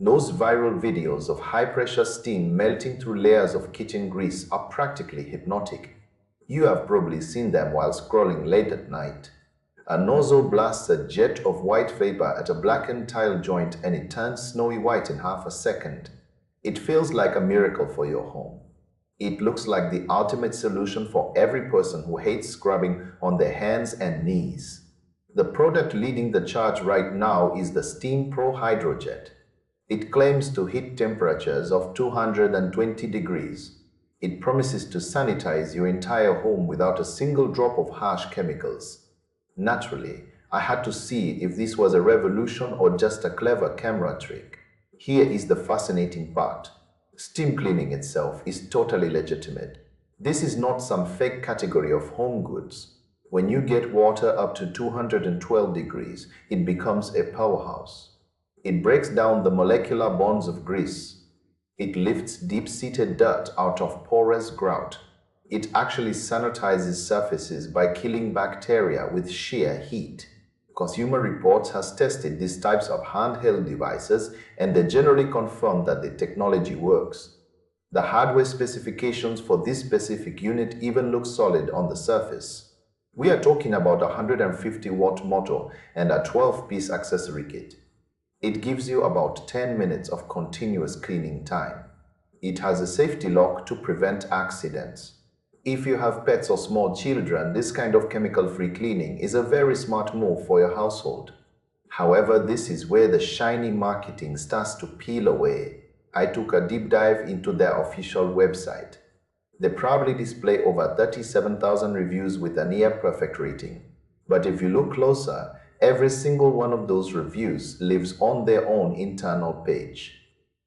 Those viral videos of high-pressure steam melting through layers of kitchen grease are practically hypnotic. You have probably seen them while scrolling late at night. A nozzle blasts a jet of white vapor at a blackened tile joint and it turns snowy white in half a second. It feels like a miracle for your home. It looks like the ultimate solution for every person who hates scrubbing on their hands and knees. The product leading the charge right now is the SteamPro HydroJet. It claims to hit temperatures of 220 degrees. It promises to sanitize your entire home without a single drop of harsh chemicals. Naturally, I had to see if this was a revolution or just a clever camera trick. Here is the fascinating part. Steam cleaning itself is totally legitimate. This is not some fake category of home goods. When you get water up to 212 degrees, it becomes a powerhouse. It breaks down the molecular bonds of grease. It lifts deep-seated dirt out of porous grout. It actually sanitizes surfaces by killing bacteria with sheer heat. Consumer Reports has tested these types of handheld devices and they generally confirm that the technology works. The hardware specifications for this specific unit even look solid on the surface. We are talking about a 150-watt motor and a 12-piece accessory kit. It gives you about 10 minutes of continuous cleaning time. It has a safety lock to prevent accidents. If you have pets or small children, this kind of chemical-free cleaning is a very smart move for your household. However, this is where the shiny marketing starts to peel away. I took a deep dive into their official website. They proudly display over 37,000 reviews with a near-perfect rating. But if you look closer, every single one of those reviews lives on their own internal page.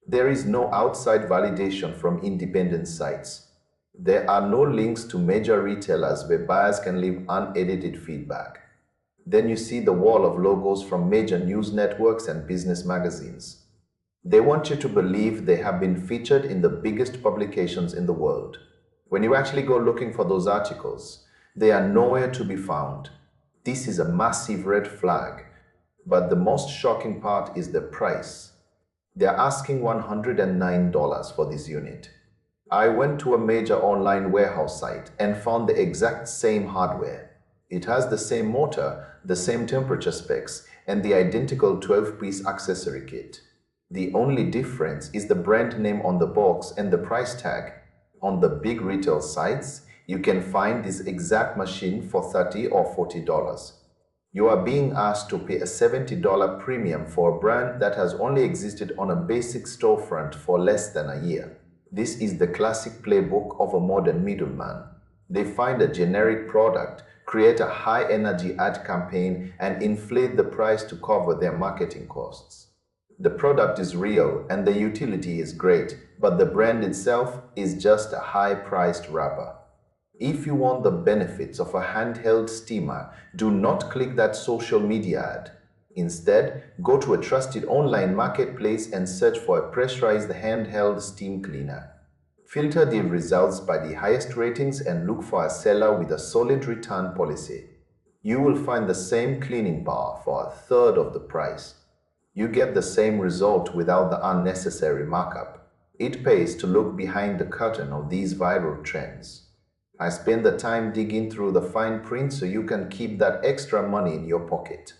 There is no outside validation from independent sites. There are no links to major retailers where buyers can leave unedited feedback. Then you see the wall of logos from major news networks and business magazines. They want you to believe they have been featured in the biggest publications in the world. When you actually go looking for those articles, they are nowhere to be found. This is a massive red flag. But the most shocking part is the price. They are asking $109 for this unit. I went to a major online warehouse site and found the exact same hardware. It has the same motor, the same temperature specs, and the identical 12-piece accessory kit. The only difference is the brand name on the box and the price tag. On the big retail sites, you can find this exact machine for $30 or $40. You are being asked to pay a $70 premium for a brand that has only existed on a basic storefront for less than a year. This is the classic playbook of a modern middleman. They find a generic product, create a high-energy ad campaign, and inflate the price to cover their marketing costs. The product is real and the utility is great, but the brand itself is just a high-priced wrapper. If you want the benefits of a handheld steamer, do not click that social media ad. Instead, go to a trusted online marketplace and search for a pressurized handheld steam cleaner. Filter the results by the highest ratings and look for a seller with a solid return policy. You will find the same cleaning power for a third of the price. You get the same result without the unnecessary markup. It pays to look behind the curtain of these viral trends. I spend the time digging through the fine print so you can keep that extra money in your pocket.